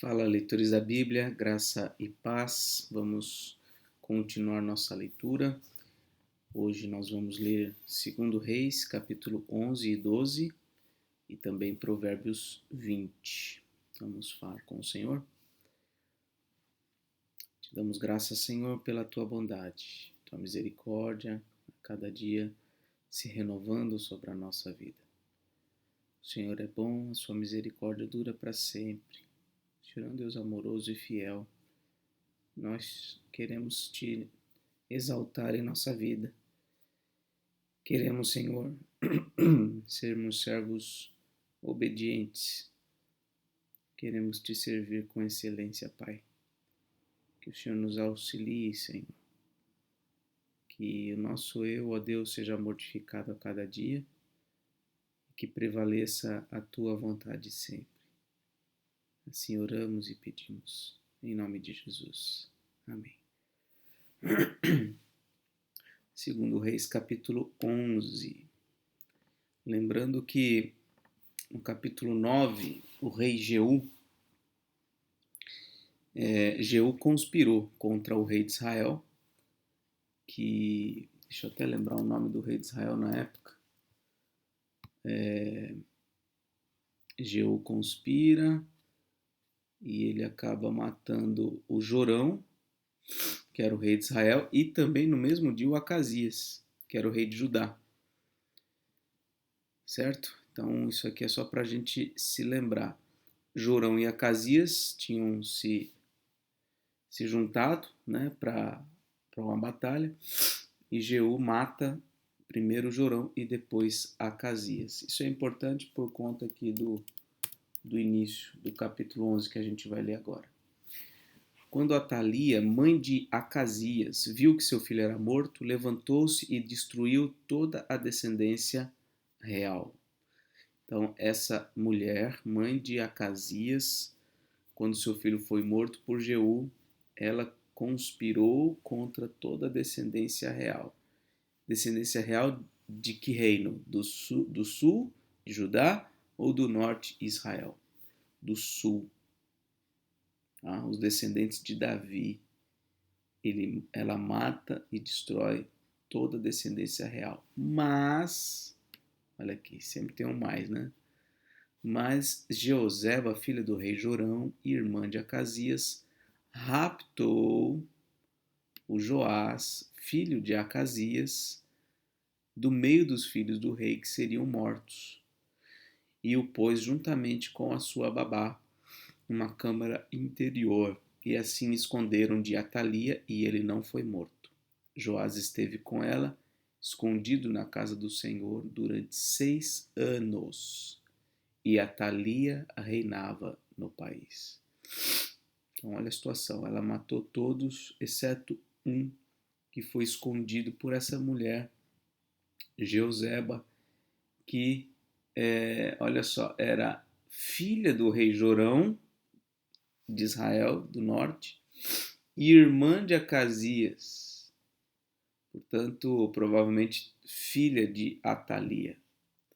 Fala, leitores da Bíblia, graça e paz. Vamos continuar nossa leitura. Hoje nós vamos ler 2 Reis, capítulo 11 e 12 e também Provérbios 20. Vamos falar com o Senhor. Te damos graças, Senhor, pela tua bondade, tua misericórdia, a cada dia se renovando sobre a nossa vida. O Senhor é bom, a sua misericórdia dura para sempre. O Senhor é um Deus amoroso e fiel. Nós queremos te exaltar em nossa vida. Queremos, Senhor, sermos servos obedientes. Queremos te servir com excelência, Pai. Que o Senhor nos auxilie, Senhor. Que o nosso eu, ó Deus, seja mortificado a cada dia. Que prevaleça a tua vontade sempre. Assim oramos e pedimos. Em nome de Jesus. Amém. 2 Reis, capítulo 11. Lembrando que no capítulo 9, o rei Jeú conspirou contra o rei de Israel, que, deixa eu até lembrar o nome do rei de Israel na época, Jeú conspira e ele acaba matando o Jorão, que era o rei de Israel, e também no mesmo dia o Acasias, que era o rei de Judá. Certo? Então isso aqui é só para a gente se lembrar. Jorão e Acasias tinham se juntado, né, para uma batalha, e Jeú mata primeiro Jorão e depois Acasias. Isso é importante por conta aqui do início do capítulo 11 que a gente vai ler agora. Quando Atalia, mãe de Acasias, viu que seu filho era morto, levantou-se e destruiu toda a descendência real. Então, essa mulher, mãe de Acasias, quando seu filho foi morto por Jeú, ela conspirou contra toda a descendência real. Descendência real de que reino? Do sul de Judá ou do norte Israel? Do sul. Os descendentes de Davi. Ela mata e destrói toda a descendência real. Mas, olha aqui, sempre tem um mais, né? Mas Jeoseba, filha do rei Jorão, irmã de Acasias, raptou o Joás, filho de Acasias, do meio dos filhos do rei que seriam mortos, e o pôs juntamente com a sua babá numa câmara interior, e assim esconderam de Atalia, e ele não foi morto. Joás esteve com ela, escondido na casa do Senhor durante 6 anos, e Atalia reinava no país. Então olha a situação, ela matou todos, exceto um, que foi escondido por essa mulher, Jeoseba, que, olha só, era filha do rei Jorão, de Israel, do norte, e irmã de Acasias, portanto, provavelmente filha de Atalia.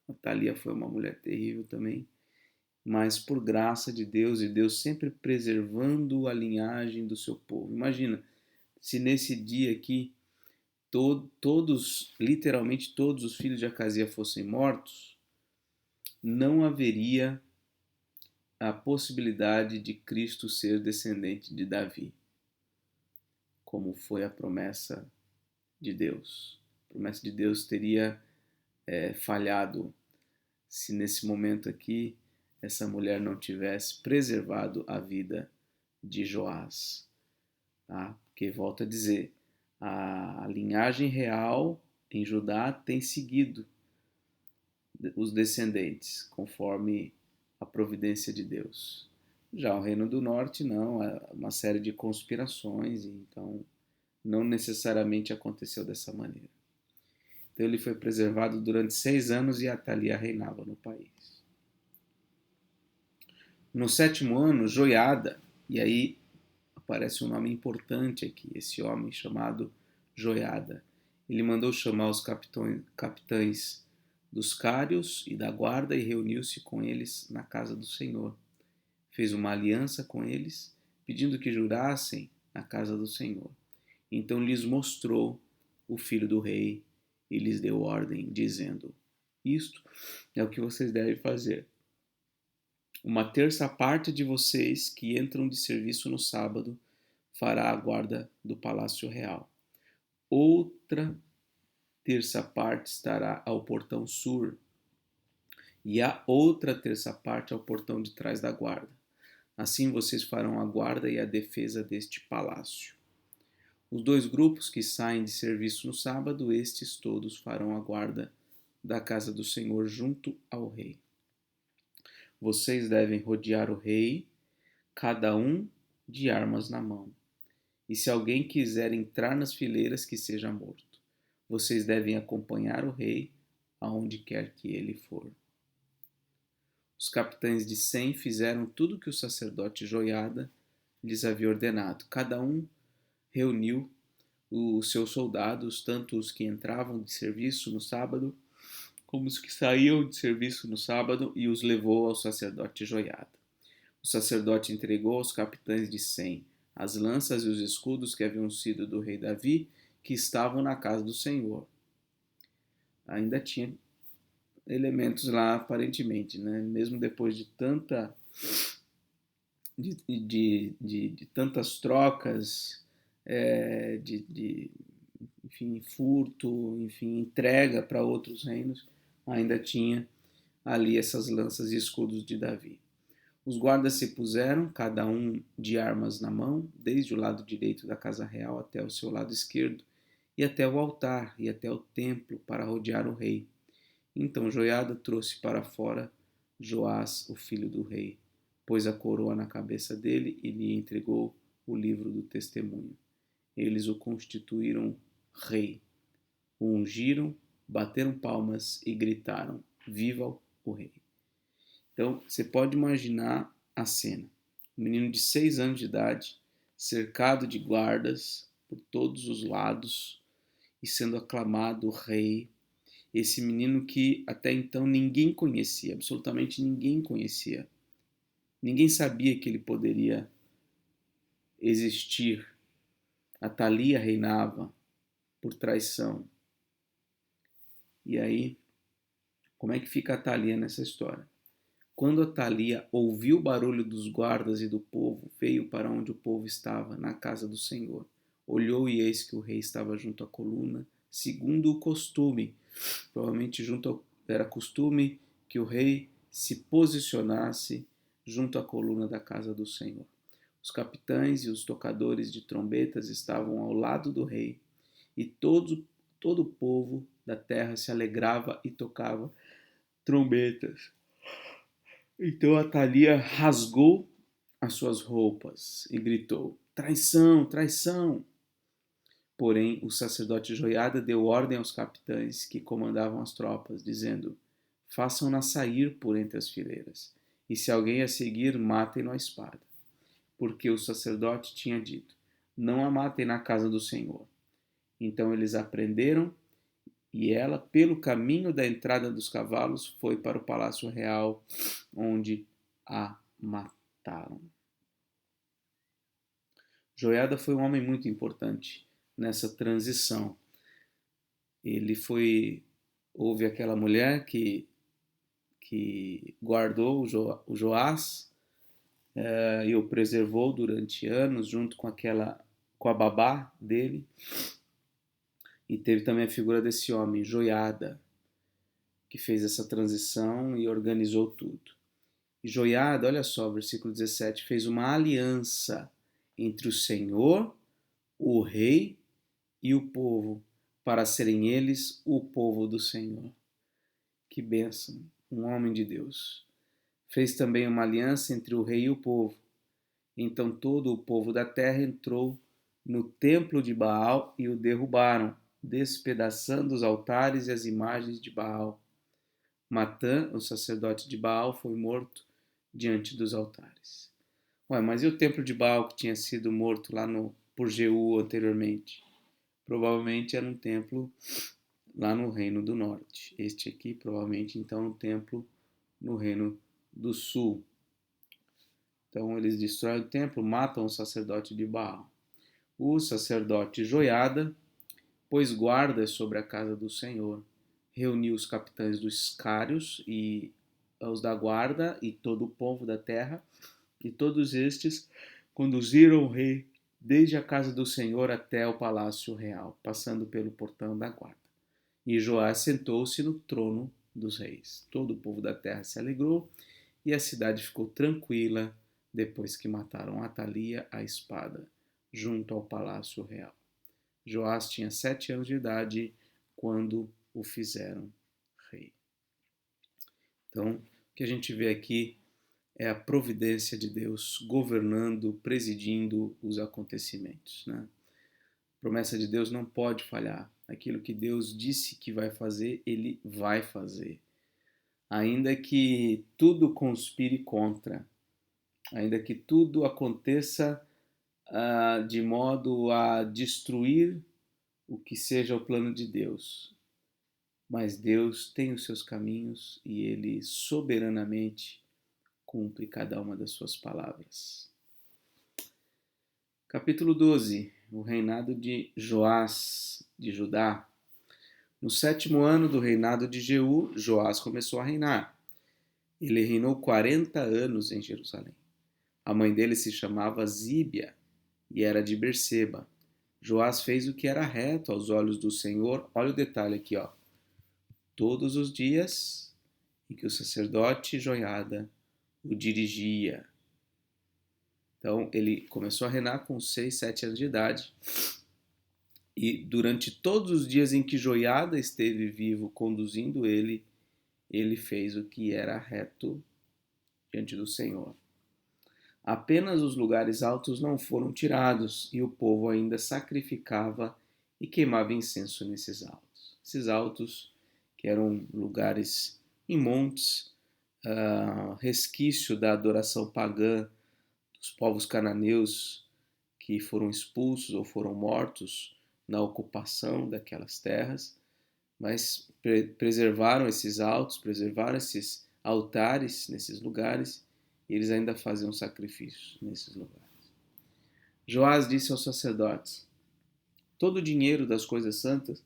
Atalia foi uma mulher terrível também, mas por graça de Deus, e Deus sempre preservando a linhagem do seu povo. Imagina, se nesse dia aqui literalmente todos os filhos de Acasias fossem mortos, não haveria a possibilidade de Cristo ser descendente de Davi, como foi a promessa de Deus. A promessa de Deus teria falhado se nesse momento aqui essa mulher não tivesse preservado a vida de Joás. Tá? Porque, volto a dizer, a linhagem real em Judá tem seguido os descendentes, conforme a providência de Deus. Já o Reino do Norte não, é uma série de conspirações, então não necessariamente aconteceu dessa maneira. Então ele foi preservado durante 6 anos e Atalia reinava no país. No 7º ano, Joiada, e aí aparece um nome importante aqui, esse homem chamado Joiada. Ele mandou chamar os capitães dos cários e da guarda e reuniu-se com eles na casa do Senhor. fez uma aliança com eles, pedindo que jurassem na casa do Senhor. Então lhes mostrou o filho do rei e lhes deu ordem, dizendo: isto é o que vocês devem fazer. Uma terça parte de vocês que entram de serviço no sábado fará a guarda do palácio real. Outra terça parte estará ao portão sul e a outra terça parte ao portão de trás da guarda. Assim vocês farão a guarda e a defesa deste palácio. Os 2 grupos que saem de serviço no sábado, estes todos farão a guarda da casa do Senhor junto ao rei. Vocês devem rodear o rei, cada um de armas na mão. E se alguém quiser entrar nas fileiras, que seja morto. Vocês devem acompanhar o rei aonde quer que ele for. Os capitães de 100 fizeram tudo o que o sacerdote Joiada lhes havia ordenado. Cada um reuniu os seus soldados, tanto os que entravam de serviço no sábado, como os que saíam de serviço no sábado, e os levou ao sacerdote Joiada. O sacerdote entregou aos capitães de 100 as lanças e os escudos que haviam sido do rei Davi, que estavam na casa do Senhor. Ainda tinha elementos lá, aparentemente, né? Mesmo depois de tantas trocas, enfim, furto, enfim, entrega para outros reinos, ainda tinha ali essas lanças e escudos de Davi. Os guardas se puseram, cada um de armas na mão, desde o lado direito da casa real até o seu lado esquerdo, e até o altar e até o templo, para rodear o rei. Então Joiada trouxe para fora Joás, o filho do rei, pôs a coroa na cabeça dele e lhe entregou o livro do testemunho. Eles o constituíram rei, o ungiram, bateram palmas e gritaram: Viva o rei! Então, você pode imaginar a cena. Um menino de 6 anos de idade, cercado de guardas por todos os lados e sendo aclamado rei. Esse menino que até então ninguém conhecia, absolutamente ninguém conhecia. Ninguém sabia que ele poderia existir. A Thalia reinava por traição. E aí, como é que fica a Thalia nessa história? Quando a Thalia ouviu o barulho dos guardas e do povo, veio para onde o povo estava, na casa do Senhor. Olhou e eis que o rei estava junto à coluna, segundo o costume. Provavelmente era costume que o rei se posicionasse junto à coluna da casa do Senhor. Os capitães e os tocadores de trombetas estavam ao lado do rei, e todo o povo da terra se alegrava e tocava trombetas. Então a Thalia rasgou as suas roupas e gritou: Traição, traição! Porém, o sacerdote Joiada deu ordem aos capitães que comandavam as tropas, dizendo: Façam-na sair por entre as fileiras, e se alguém a seguir, matem-no à espada. Porque o sacerdote tinha dito: Não a matem na casa do Senhor. Então eles a prenderam, e ela, pelo caminho da entrada dos cavalos, foi para o palácio real, onde a mataram. Joiada foi um homem muito importante nessa transição. Houve aquela mulher que guardou o Joás e o preservou durante anos, junto com a babá dele. E teve também a figura desse homem, Joiada, que fez essa transição e organizou tudo. E Joiada, olha só, versículo 17, fez uma aliança entre o Senhor, o rei e o povo, para serem eles o povo do Senhor. Que bênção, um homem de Deus. Fez também uma aliança entre o rei e o povo. Então todo o povo da terra entrou no templo de Baal e o derrubaram, despedaçando os altares e as imagens de Baal. Matã, o sacerdote de Baal, foi morto diante dos altares. Ué, mas e o templo de Baal que tinha sido morto lá por Jeú anteriormente? Provavelmente era um templo lá no Reino do Norte. Este aqui, provavelmente, então, um templo no Reino do Sul. Então eles destroem o templo, matam o sacerdote de Baal. O sacerdote Joiada pôs guardas sobre a casa do Senhor, reuniu os capitães dos Cários e os da guarda e todo o povo da terra, e todos estes conduziram o rei desde a casa do Senhor até o palácio real, passando pelo portão da guarda. E Joás sentou-se no trono dos reis. Todo o povo da terra se alegrou e a cidade ficou tranquila depois que mataram Atalia à espada, junto ao palácio real. Joás tinha 7 anos de idade quando o fizeram rei. Então, o que a gente vê aqui é a providência de Deus governando, presidindo os acontecimentos, né? A promessa de Deus não pode falhar. Aquilo que Deus disse que vai fazer, Ele vai fazer. Ainda que tudo conspire contra, ainda que tudo aconteça de modo a destruir o que seja o plano de Deus. Mas Deus tem os seus caminhos e Ele soberanamente cumpre cada uma das suas palavras. Capítulo 12. O reinado de Joás de Judá. No 7º ano do reinado de Jeú, Joás começou a reinar. Ele reinou 40 anos em Jerusalém. A mãe dele se chamava Zíbia e era de Berseba. Joás fez o que era reto aos olhos do Senhor. Olha o detalhe aqui, ó. Todos os dias em que o sacerdote Joiada o dirigia. Então, ele começou a reinar com 6, 7 anos de idade. E durante todos os dias em que Joiada esteve vivo conduzindo ele, ele fez o que era reto diante do Senhor. Apenas os lugares altos não foram tirados e o povo ainda sacrificava e queimava incenso nesses altos. Esses altos, que eram lugares em montes, resquício da adoração pagã dos povos cananeus que foram expulsos ou foram mortos na ocupação daquelas terras, mas preservaram esses altos, preservaram esses altares nesses lugares, e eles ainda faziam sacrifícios nesses lugares. Joás disse aos sacerdotes: todo o dinheiro das coisas santas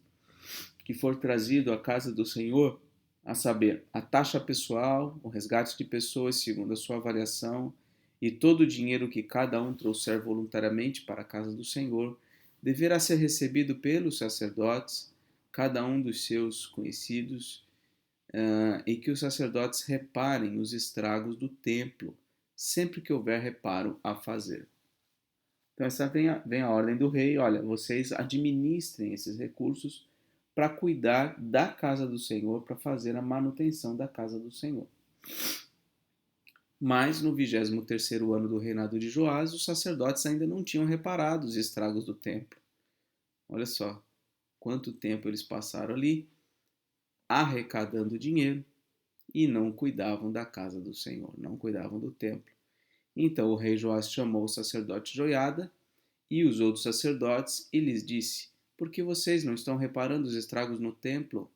que for trazido à casa do Senhor, a saber, a taxa pessoal, o resgate de pessoas segundo a sua avaliação, e todo o dinheiro que cada um trouxer voluntariamente para a casa do Senhor, deverá ser recebido pelos sacerdotes, cada um dos seus conhecidos, e que os sacerdotes reparem os estragos do templo, sempre que houver reparo a fazer. Então, essa vem a ordem do rei: olha, vocês administrem esses recursos para cuidar da casa do Senhor, para fazer a manutenção da casa do Senhor. Mas no 23º ano do reinado de Joás, os sacerdotes ainda não tinham reparado os estragos do templo. Olha só quanto tempo eles passaram ali arrecadando dinheiro e não cuidavam da casa do Senhor, não cuidavam do templo. Então o rei Joás chamou o sacerdote Joiada e os outros sacerdotes e lhes disse: por que vocês não estão reparando os estragos no templo?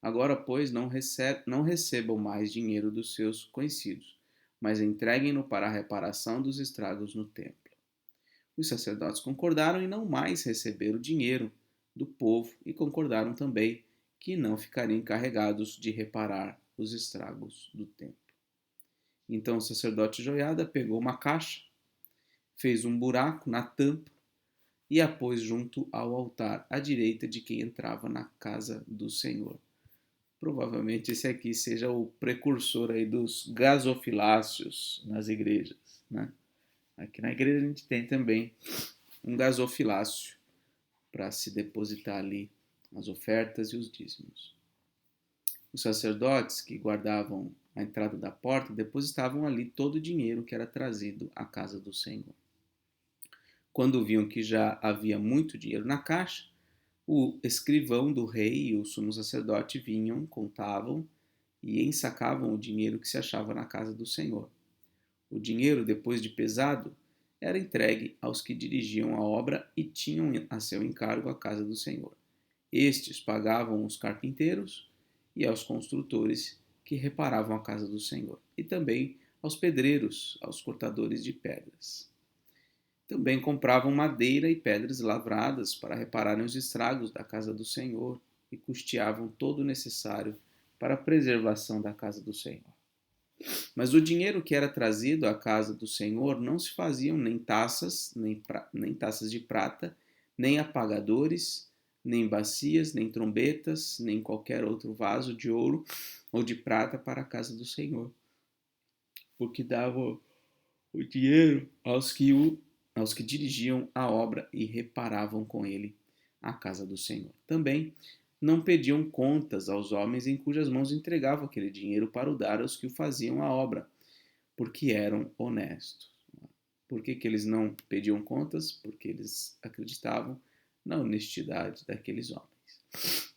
Agora, pois, não recebam mais dinheiro dos seus conhecidos, mas entreguem-no para a reparação dos estragos no templo. Os sacerdotes concordaram em não mais receber o dinheiro do povo e concordaram também que não ficariam encarregados de reparar os estragos do templo. Então o sacerdote Joiada pegou uma caixa, fez um buraco na tampa e a pôs junto ao altar, à direita de quem entrava na casa do Senhor. Provavelmente esse aqui seja o precursor aí dos gasofiláceos nas igrejas, né? Aqui na igreja a gente tem também um gasofilácio para se depositar ali as ofertas e os dízimos. Os sacerdotes que guardavam a entrada da porta depositavam ali todo o dinheiro que era trazido à casa do Senhor. Quando viam que já havia muito dinheiro na caixa, o escrivão do rei e o sumo sacerdote vinham, contavam e ensacavam o dinheiro que se achava na casa do Senhor. O dinheiro, depois de pesado, era entregue aos que dirigiam a obra e tinham a seu encargo a casa do Senhor. Estes pagavam os carpinteiros e aos construtores que reparavam a casa do Senhor, e também aos pedreiros, aos cortadores de pedras. Também compravam madeira e pedras lavradas para repararem os estragos da casa do Senhor e custeavam todo o necessário para a preservação da casa do Senhor. Mas o dinheiro que era trazido à casa do Senhor não se faziam nem taças, nem taças de prata, nem apagadores, nem bacias, nem trombetas, nem qualquer outro vaso de ouro ou de prata para a casa do Senhor, porque davam o dinheiro aos que dirigiam a obra e reparavam com ele a casa do Senhor. Também não pediam contas aos homens em cujas mãos entregavam aquele dinheiro para o dar aos que o faziam a obra, porque eram honestos. Por que eles não pediam contas? Porque eles acreditavam na honestidade daqueles homens.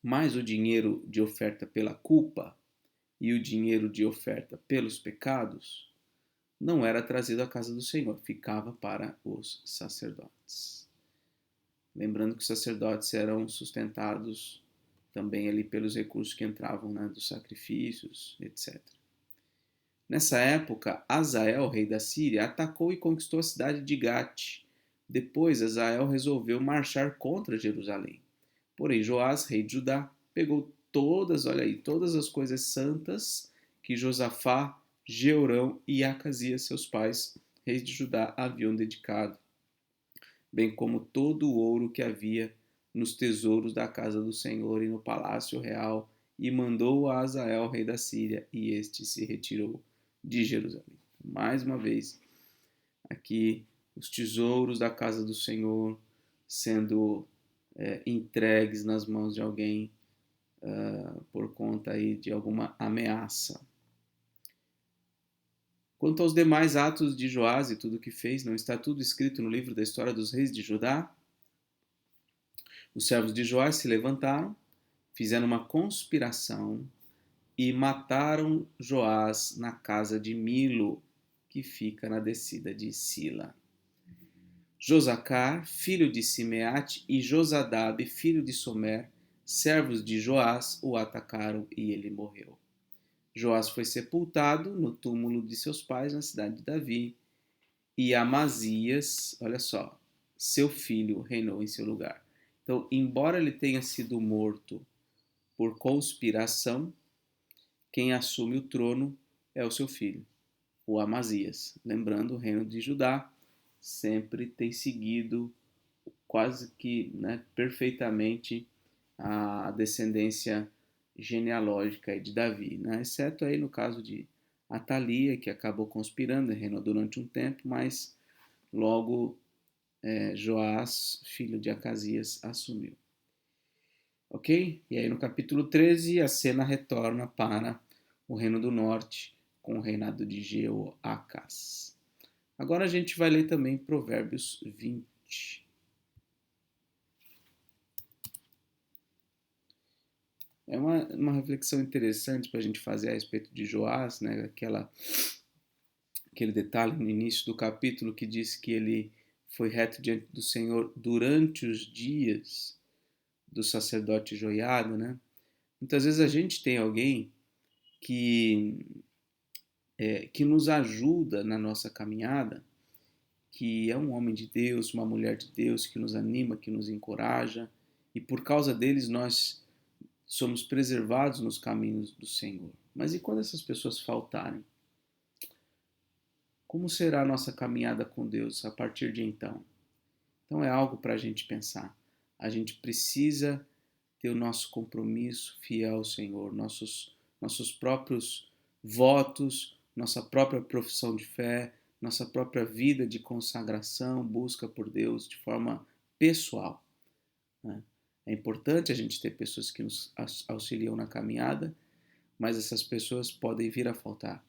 Mas o dinheiro de oferta pela culpa e o dinheiro de oferta pelos pecados não era trazido à casa do Senhor, ficava para os sacerdotes. Lembrando que os sacerdotes eram sustentados também ali pelos recursos que entravam, né, dos sacrifícios, etc. Nessa época, Hazael, rei da Síria, atacou e conquistou a cidade de Gate. Depois, Hazael resolveu marchar contra Jerusalém. Porém, Joás, rei de Judá, pegou todas as coisas santas que Josafá, Jeorão e Acasias, seus pais, reis de Judá, haviam dedicado, bem como todo o ouro que havia nos tesouros da casa do Senhor e no palácio real, e mandou a Hazael, rei da Síria, e este se retirou de Jerusalém. Mais uma vez, aqui os tesouros da casa do Senhor sendo entregues nas mãos de alguém por conta aí de alguma ameaça. Quanto aos demais atos de Joás e tudo o que fez, não está tudo escrito no livro da história dos reis de Judá? Os servos de Joás se levantaram, fizeram uma conspiração e mataram Joás na casa de Milo, que fica na descida de Sila. Josacar, filho de Simeate, e Josadab, filho de Somer, servos de Joás, o atacaram e ele morreu. Joás foi sepultado no túmulo de seus pais na cidade de Davi, e Amazias, olha só, seu filho reinou em seu lugar. Então, embora ele tenha sido morto por conspiração, quem assume o trono é o seu filho, o Amazias. Lembrando, o reino de Judá sempre tem seguido quase que, né, perfeitamente a descendência genealógica de Davi, né? Exceto aí no caso de Atalia, que acabou conspirando e reinou durante um tempo, mas logo Joás, filho de Acasias, assumiu. Ok? E aí no capítulo 13 a cena retorna para o reino do norte com o reinado de Jeoacás. Agora a gente vai ler também Provérbios 20. É uma reflexão interessante para a gente fazer a respeito de Joás, né? Aquele detalhe no início do capítulo que diz que ele foi reto diante do Senhor durante os dias do sacerdote Joiada, né? Muitas vezes a gente tem alguém que nos ajuda na nossa caminhada, que é um homem de Deus, uma mulher de Deus, que nos anima, que nos encoraja, e por causa deles nós somos preservados nos caminhos do Senhor. Mas e quando essas pessoas faltarem? Como será a nossa caminhada com Deus a partir de então? Então é algo para a gente pensar. A gente precisa ter o nosso compromisso fiel ao Senhor, nossos próprios votos, nossa própria profissão de fé, nossa própria vida de consagração, busca por Deus de forma pessoal, né? É importante a gente ter pessoas que nos auxiliam na caminhada, mas essas pessoas podem vir a faltar.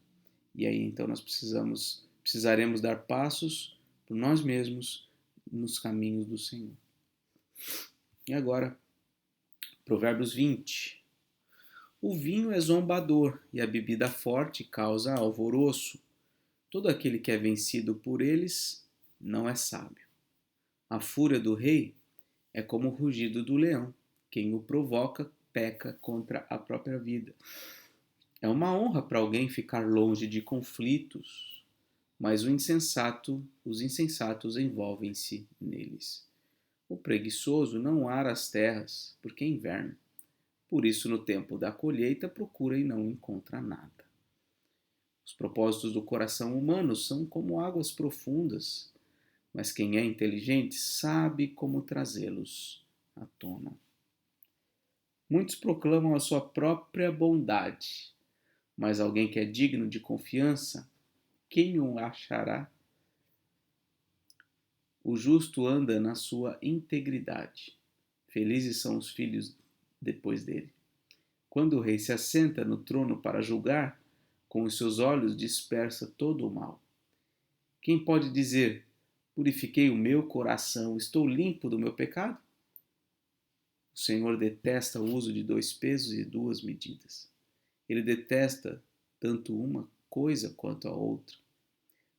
E aí então nós precisaremos dar passos por nós mesmos nos caminhos do Senhor. E agora, Provérbios 20. O vinho é zombador e a bebida forte causa alvoroço. Todo aquele que é vencido por eles não é sábio. A fúria do rei é como o rugido do leão. Quem o provoca peca contra a própria vida. É uma honra para alguém ficar longe de conflitos, mas os insensatos envolvem-se neles. O preguiçoso não ara as terras, porque é inverno. Por isso, no tempo da colheita, procura e não encontra nada. Os propósitos do coração humano são como águas profundas, mas quem é inteligente sabe como trazê-los à tona. Muitos proclamam a sua própria bondade, mas alguém que é digno de confiança, quem o achará? O justo anda na sua integridade. Felizes são os filhos depois dele. Quando o rei se assenta no trono para julgar, com os seus olhos dispersa todo o mal. Quem pode dizer: purifiquei o meu coração, estou limpo do meu pecado? O Senhor detesta o uso de dois pesos e duas medidas. Ele detesta tanto uma coisa quanto a outra.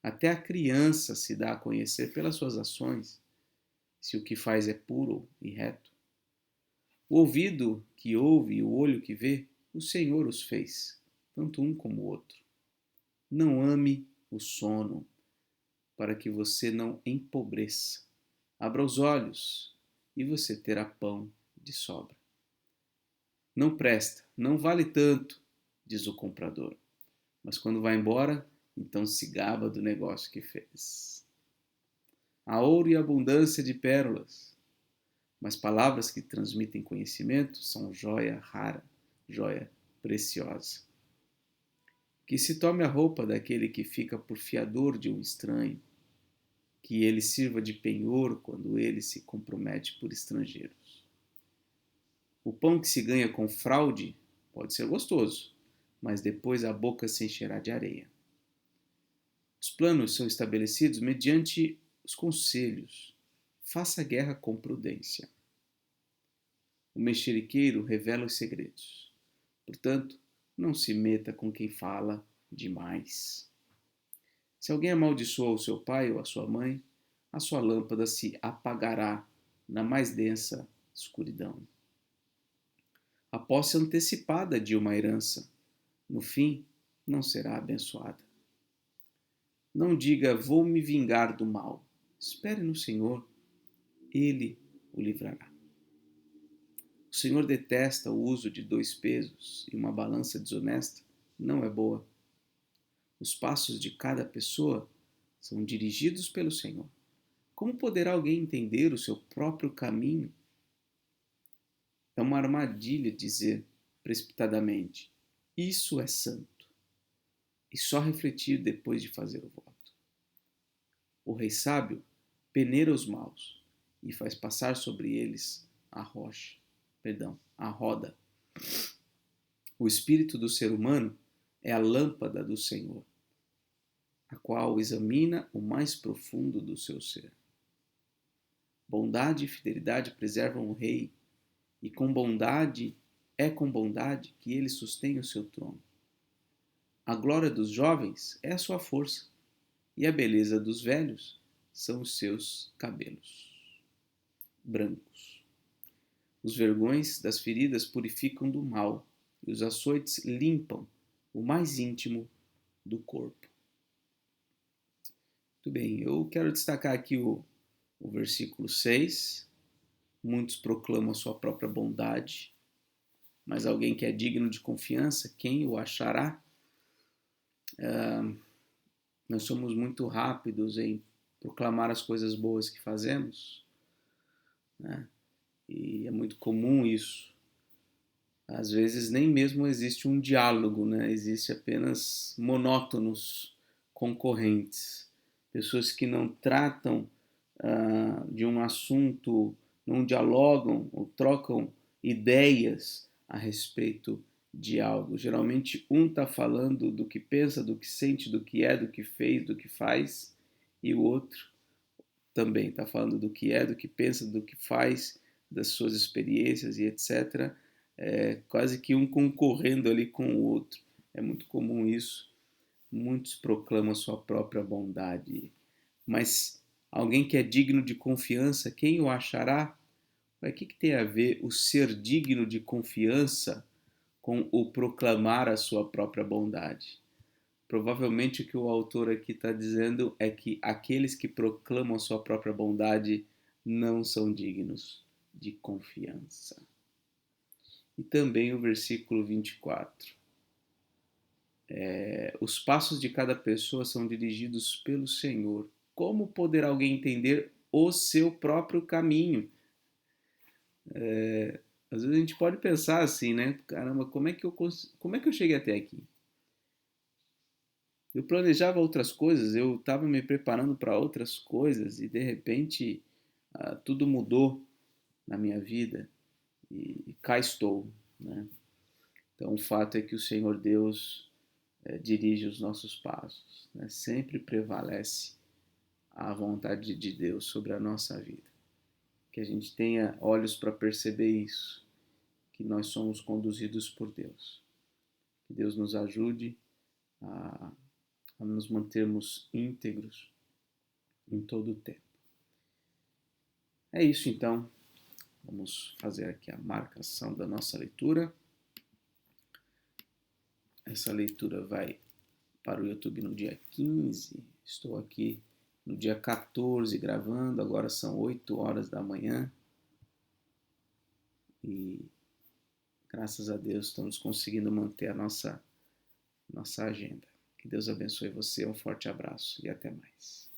Até a criança se dá a conhecer pelas suas ações, se o que faz é puro e reto. O ouvido que ouve e o olho que vê, o Senhor os fez, tanto um como o outro. Não ame o sono, para que você não empobreça. Abra os olhos e você terá pão de sobra. Não presta, não vale tanto, diz o comprador. Mas quando vai embora, então se gaba do negócio que fez. Há ouro e abundância de pérolas, mas palavras que transmitem conhecimento são joia rara, joia preciosa. Que se tome a roupa daquele que fica por fiador de um estranho, que ele sirva de penhor quando ele se compromete por estrangeiros. O pão que se ganha com fraude pode ser gostoso, mas depois a boca se encherá de areia. Os planos são estabelecidos mediante os conselhos. Faça guerra com prudência. O mexeriqueiro revela os segredos. Portanto, não se meta com quem fala demais. Se alguém amaldiçoa o seu pai ou a sua mãe, a sua lâmpada se apagará na mais densa escuridão. A posse antecipada de uma herança, no fim, não será abençoada. Não diga, vou me vingar do mal. Espere no Senhor, Ele o livrará. O Senhor detesta o uso de dois pesos e uma balança desonesta não é boa. Os passos de cada pessoa são dirigidos pelo Senhor. Como poderá alguém entender o seu próprio caminho? É uma armadilha dizer precipitadamente: isso é santo, e só refletir depois de fazer o voto. O rei sábio peneira os maus e faz passar sobre eles a roda. O espírito do ser humano é a lâmpada do Senhor, a qual examina o mais profundo do seu ser. Bondade e fidelidade preservam o rei, e com bondade que ele sustém o seu trono. A glória dos jovens é a sua força, e a beleza dos velhos são os seus cabelos brancos. Os vergões das feridas purificam do mal, e os açoites limpam o mais íntimo do corpo. Muito bem, eu quero destacar aqui o versículo 6. Muitos proclamam a sua própria bondade, mas alguém que é digno de confiança, quem o achará? Nós somos muito rápidos em proclamar as coisas boas que fazemos, né? E é muito comum isso. Às vezes nem mesmo existe um diálogo, né? Existe apenas monótonos concorrentes, pessoas que não tratam de um assunto, não dialogam ou trocam ideias a respeito de algo. Geralmente um está falando do que pensa, do que sente, do que é, do que fez, do que faz, e o outro também está falando do que é, do que pensa, do que faz, das suas experiências e etc. Quase que um concorrendo ali com o outro. É muito comum isso. Muitos proclamam a sua própria bondade. Mas alguém que é digno de confiança, quem o achará? O que tem a ver o ser digno de confiança com o proclamar a sua própria bondade. Provavelmente o que o autor aqui está dizendo é que aqueles que proclamam a sua própria bondade não são dignos de confiança. E também o versículo 24. Os passos de cada pessoa são dirigidos pelo Senhor. Como poderá alguém entender o seu próprio caminho? Às vezes a gente pode pensar assim, né? Caramba, como é que eu cheguei até aqui? Eu planejava outras coisas, eu estava me preparando para outras coisas e de repente tudo mudou na minha vida e cá estou, né? Então o fato é que o Senhor Deus dirige os nossos passos, né? Sempre prevalece a vontade de Deus sobre a nossa vida. Que a gente tenha olhos para perceber isso, que nós somos conduzidos por Deus. Que Deus nos ajude a nos mantermos íntegros em todo o tempo. É isso então. Vamos fazer aqui a marcação da nossa leitura. Essa leitura vai para o YouTube no dia 15. Estou aqui no dia 14 gravando, agora são 8 horas da manhã. E graças a Deus estamos conseguindo manter a nossa agenda. Que Deus abençoe você, um forte abraço e até mais.